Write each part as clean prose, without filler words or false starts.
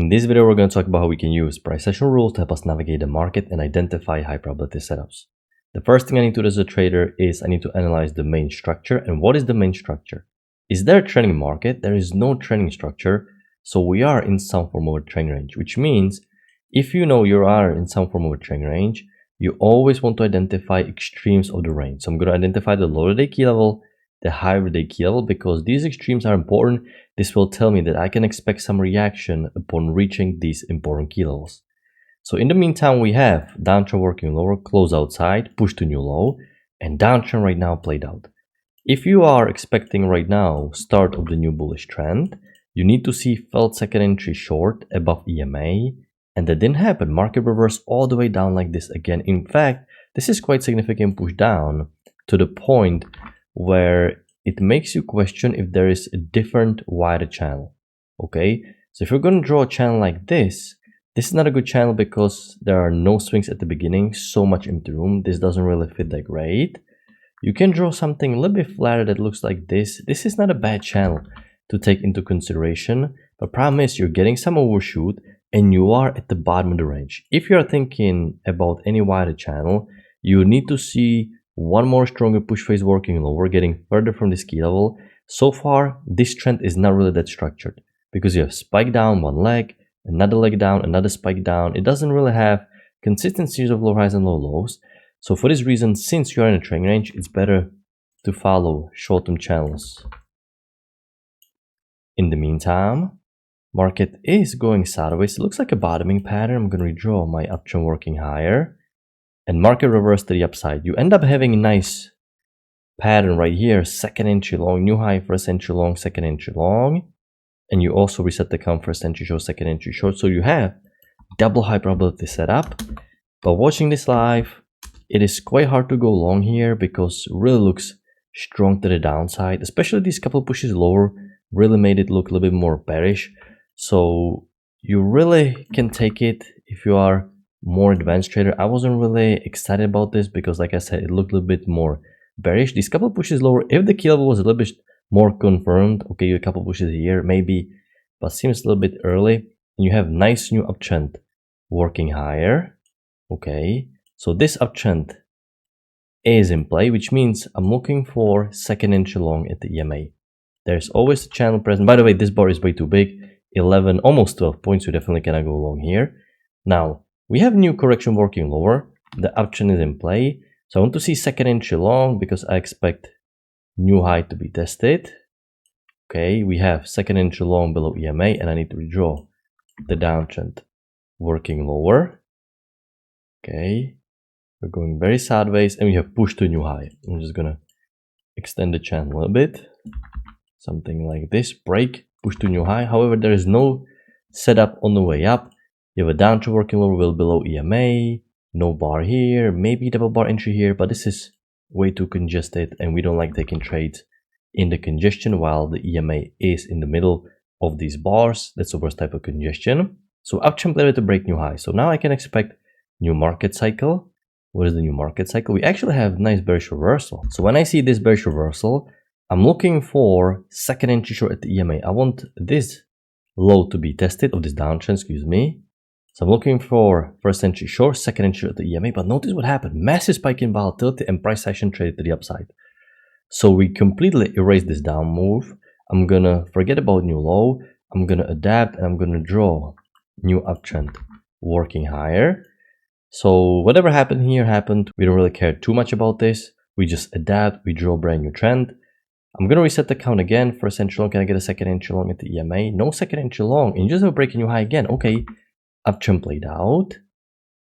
In this video, we're going to talk about how we can use price action rules to help us navigate the market and identify high probability setups. The first thing I need to do as a trader is I need to analyze the main structure. And what is the main structure? Is there a trending market? There is no trending structure. So we are in some form of a trend range, which means if you know you are in some form of a trend range, you always want to identify extremes of the range. So I'm going to identify the lower day key level, the higher day key level, because these extremes are important. This will tell me that I can expect some reaction upon reaching these important key levels. So in the meantime, we have downtrend working lower, close outside, push to new low, and downtrend right now played out. If you are expecting right now start of the new bullish trend, you need to see felt second entry short above EMA, and that didn't happen. Market reversed all the way down like this again. In fact, this is quite significant push down to the point where it makes you question if there is a different wider channel. Okay, so if you're going to draw a channel like this is not a good channel because there are no swings at the beginning, so much empty room. This doesn't really fit that great. You can draw something a little bit flatter that looks like this. This is not a bad channel to take into consideration. The problem is you're getting some overshoot and you are at the bottom of the range. If you're thinking about any wider channel, you need to see one more stronger push phase working lower, getting further from this key level. So far, this trend is not really that structured because you have spike down one leg, another leg down, another spike down. It doesn't really have consistent series of low highs and low lows. So for this reason, since you are in a trend range, it's better to follow short-term channels. In the meantime, market is going sideways. It looks like a bottoming pattern. I'm going to redraw my uptrend working higher. And market reverse to the upside. You end up having a nice pattern right here. Second entry long, new high, first entry long, second entry long. And you also reset the count, first entry short, second entry short. So you have double high probability setup. But watching this live, it is quite hard to go long here because it really looks strong to the downside. Especially these couple pushes lower really made it look a little bit more bearish. So you really can take it if you are more advanced trader. I wasn't really excited about this because, like I said, it looked a little bit more bearish. These couple pushes lower, if the key level was a little bit more confirmed, okay, a couple pushes here maybe, but seems a little bit early. And you have nice new uptrend working higher. Okay, so this uptrend is in play, which means I'm looking for second entry long at the EMA. There's always a channel present. By the way, this bar is way too big, 11, almost 12 points. You definitely cannot go long here. Now we have new correction working lower. The uptrend is in play. So I want to see second entry long because I expect new high to be tested. Okay, we have second entry long below EMA and I need to redraw the downtrend working lower. Okay, we're going very sideways and we have push to new high. I'm just gonna extend the channel a little bit. Something like this, break, push to new high. However, there is no setup on the way up. You have a downtrend working lower well below EMA, no bar here, maybe double bar entry here, but this is way too congested and we don't like taking trades in the congestion while the EMA is in the middle of these bars. That's the worst type of congestion. So uptrend played to break new high. So now I can expect new market cycle. What is the new market cycle? We actually have nice bearish reversal. So when I see this bearish reversal, I'm looking for second entry short at the EMA. I want this low to be tested, or this downtrend, excuse me. So I'm looking for first entry short, second entry at the EMA, but notice what happened. Massive spike in volatility and price action traded to the upside. So we completely erase this down move. I'm gonna forget about new low. I'm gonna adapt and I'm gonna draw new uptrend working higher. So whatever happened here happened. We don't really care too much about this. We just adapt, we draw a brand new trend. I'm gonna reset the count again. First entry long, can I get a second entry long at the EMA? No second entry long, and you just have a break a new high again. Okay. Uptrend played out.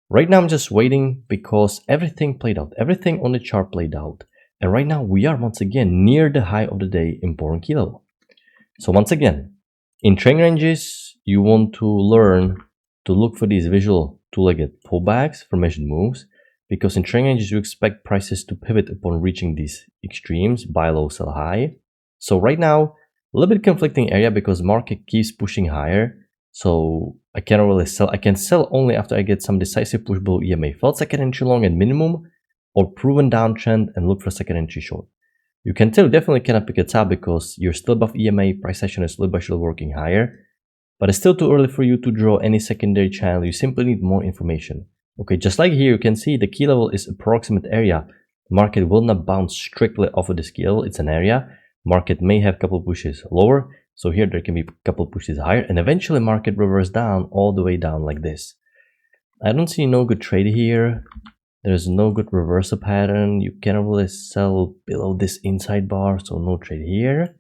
Right now I'm just waiting because everything played out. Everything on the chart played out. And right now we are once again near the high of the day important key level. So once again, in trend ranges, you want to learn to look for these visual two-legged pullbacks for measured moves, because in trend ranges you expect prices to pivot upon reaching these extremes, buy low, sell high. So right now, a little bit conflicting area because market keeps pushing higher. So I cannot really sell. I can sell only after I get some decisive push below EMA. Felt second entry long at minimum or proven downtrend and look for second entry short. You can tell you definitely cannot pick a top because you're still above EMA, price action is little by little working higher. but it's still too early for you to draw any secondary channel. You simply need more information. Okay, just like here, you can see the key level is approximate area. Market will not bounce strictly off of this key level. It's an area. Market may have a couple pushes lower. So here there can be a couple pushes higher, and eventually market reverse down all the way down like this. I don't see no good trade here. There's no good reversal pattern. You cannot really sell below this inside bar, so no trade here.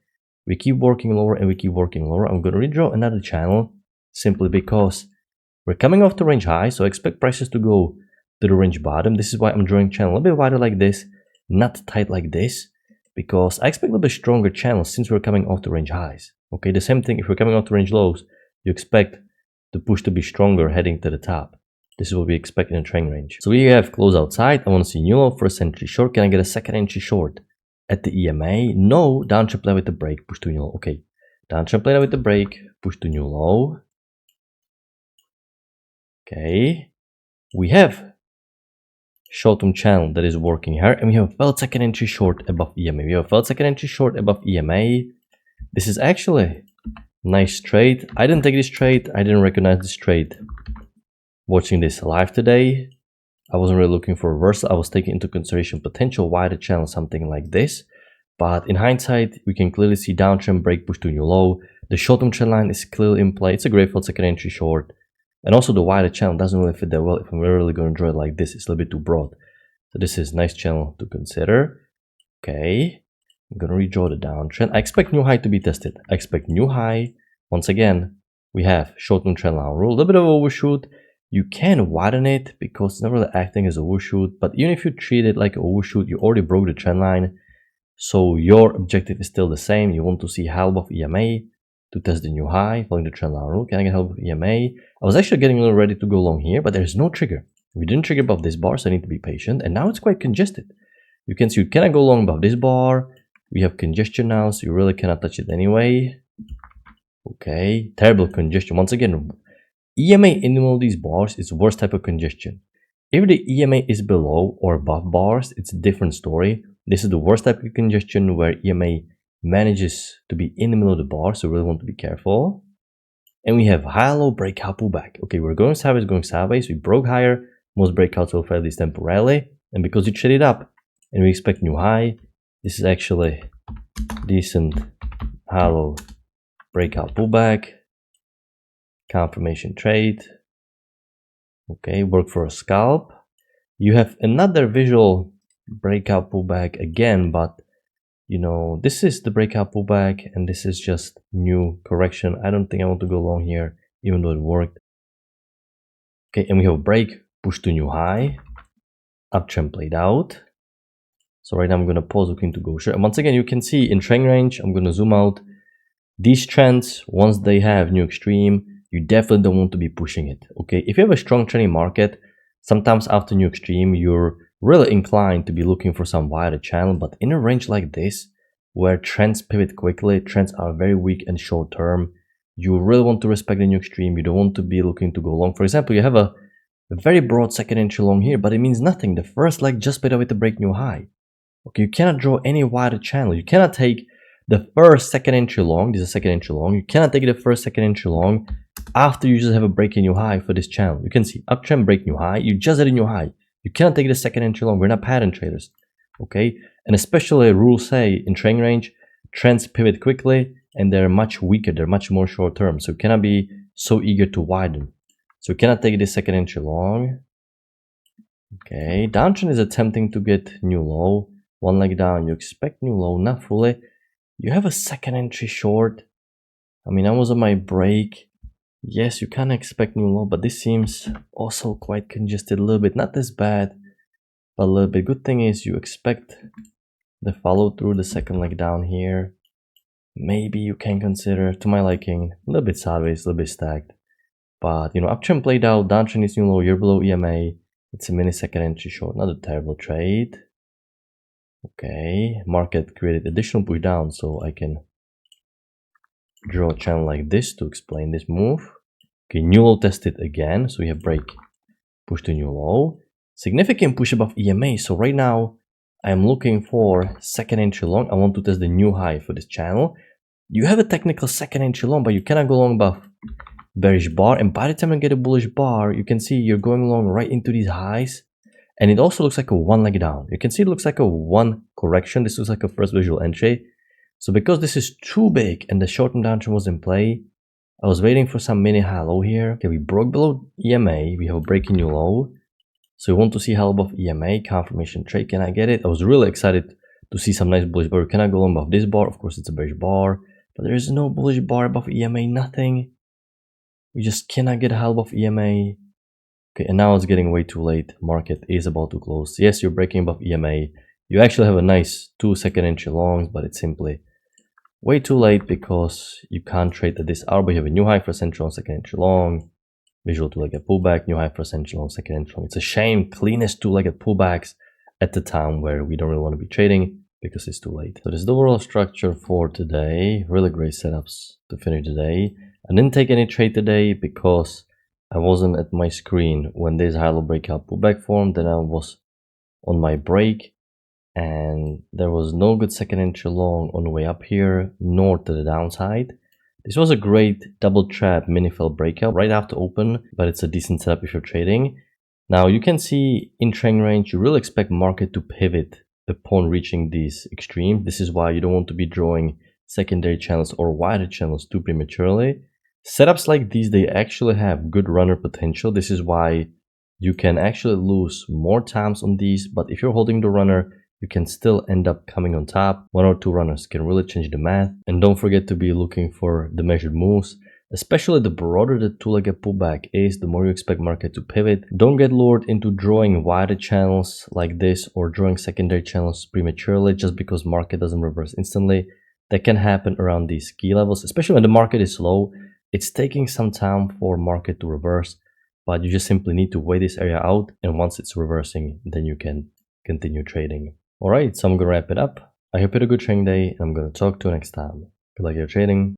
We keep working lower and we keep working lower. I'm going to redraw another channel simply because we're coming off the range high, so I expect prices to go to the range bottom. This is why I'm drawing channel a little bit wider like this, not tight like this, because I expect a little bit stronger channels since we're coming off the range highs. Okay, the same thing if we're coming off the range lows, you expect the push to be stronger heading to the top. This is what we expect in a trend range. So we have close outside. I want to see new low, first entry short. Can I get a second entry short at the EMA? No, downtrend play with the break, push to new low. Okay, downtrend play with the break, push to new low. Okay, we have short-term channel that is working here, and we have a failed second entry short above EMA. We have a failed second entry short above EMA. This is actually nice trade. I didn't take this trade. I didn't recognize this trade. Watching this live today, I wasn't really looking for reversal. I was taking into consideration potential wider channel, something like this. But in hindsight, we can clearly see downtrend break, push to new low. The short-term trend line is clearly in play. It's a great failed second entry short. And also the wider channel doesn't really fit that well. If I'm really going to draw it like this, it's a little bit too broad. So this is a nice channel to consider. Okay, I'm going to redraw the downtrend. I expect new high to be tested. I expect new high. Once again, we have short-term trend line rule. A little bit of overshoot. You can widen it because it's not really acting as overshoot. But even if you treat it like overshoot, you already broke the trend line. So your objective is still the same. You want to see half of EMA to test the new high, following the trend line rule. Can I get help with EMA? I was actually getting a little ready to go long here, but there's no trigger. We didn't trigger above this bar, so I need to be patient. And now it's quite congested. You can see you cannot go long above this bar. We have congestion now, so you really cannot touch it anyway. Okay, terrible congestion. Once again, EMA in all these bars is worst type of congestion. If the EMA is below or above bars, it's a different story. This is the worst type of congestion where EMA manages to be in the middle of the bar, so we really want to be careful. And we have high-low breakout pullback. Okay, we're going sideways. We broke higher. Most breakouts will fail this temporarily. And because we traded up and we expect new high, this is actually decent high-low breakout pullback. Confirmation trade. Okay, work for a scalp. You have another visual breakout pullback again, but you know, this is the breakout pullback and this is just new correction. I don't think I want to go long here, even though it worked. Okay, and we have a break, push to new high, uptrend played out. So right now I'm going to pause looking to go short. And once again, you can see in trend range, I'm going to zoom out. These trends, once they have new extreme, you definitely don't want to be pushing it. Okay, if you have a strong trending market, sometimes after new extreme, you're really inclined to be looking for some wider channel, but in a range like this, where trends pivot quickly, trends are very weak and short term, you really want to respect the new extreme. You don't want to be looking to go long. For example, you have a very broad second entry long here, but it means nothing. The first leg just paid away to break new high. Okay, you cannot draw any wider channel. You cannot take the first second entry long. This is a second entry long. You cannot take the first second entry long after you just have a break in new high for this channel. You can see uptrend break new high. You just had a new high. You cannot take the second entry long. We're not pattern traders. Okay, and especially rules say in trend range, trends pivot quickly and they're much weaker. They're much more short term. So you cannot be so eager to widen. So you cannot take this second entry long. Okay, downtrend is attempting to get new low. One leg down, you expect new low, not fully. You have a second entry short. I mean, I was on my break. Yes, you can expect new low, but this seems also quite congested a little bit. Not as bad, but a little bit. Good thing is you expect the follow through the second leg down here. Maybe you can consider, to my liking, a little bit sideways, a little bit stacked. But, you know, uptrend played out, downtrend is new low, you're below EMA. It's a mini second entry short, not a terrible trade. Okay, market created additional push down, so I can draw a channel like this to explain this move. Okay, new low tested again, so we have break, push to new low. Significant push above EMA, so right now I'm looking for second entry long. I want to test the new high for this channel. You have a technical second entry long, but you cannot go long above bearish bar. And by the time you get a bullish bar, you can see you're going long right into these highs. And it also looks like a one leg down. You can see it looks like a one correction. This looks like a first visual entry. So because this is too big and the short-term downtrend was in play, I was waiting for some mini high low here. Okay, we broke below EMA. We have a breaking new low. So we want to see high above EMA, confirmation trade. Can I get it? I was really excited to see some nice bullish bar. Can I go long above this bar? Of course, it's a bearish bar, but there is no bullish bar above EMA, nothing. We just cannot get high above EMA. Okay, and now it's getting way too late. Market is about to close. Yes, you're breaking above EMA. You actually have a nice 2-second entry longs, but it's simply way too late because you can't trade at this hour. But you have a new high for central on second entry long. Visual two-legged pullback, new high for central on second entry long. It's a shame, cleanest two-legged pullbacks at the time where we don't really want to be trading because it's too late. So this is the overall structure for today. Really great setups to finish the day. I didn't take any trade today because I wasn't at my screen when this high-low breakout pullback formed. Then I was on my break and there was no good second entry long on the way up here, nor to the downside. This was a great double trap mini fell breakout right after open, but it's a decent setup if you're trading. Now you can see in trend range, you really expect market to pivot upon reaching these extremes. This is why you don't want to be drawing secondary channels or wider channels too prematurely. Setups like these, they actually have good runner potential. This is why you can actually lose more times on these, but if you're holding the runner, you can still end up coming on top. 1 or 2 runners can really change the math. And don't forget to be looking for the measured moves. Especially the broader the two-legged pullback is, the more you expect market to pivot. Don't get lured into drawing wider channels like this or drawing secondary channels prematurely just because market doesn't reverse instantly. That can happen around these key levels, especially when the market is low. It's taking some time for market to reverse, but you just simply need to wait this area out, and once it's reversing, then you can continue trading. Alright, so I'm gonna wrap it up. I hope you had a good trading day, and I'm gonna talk to you next time. Good luck in your trading.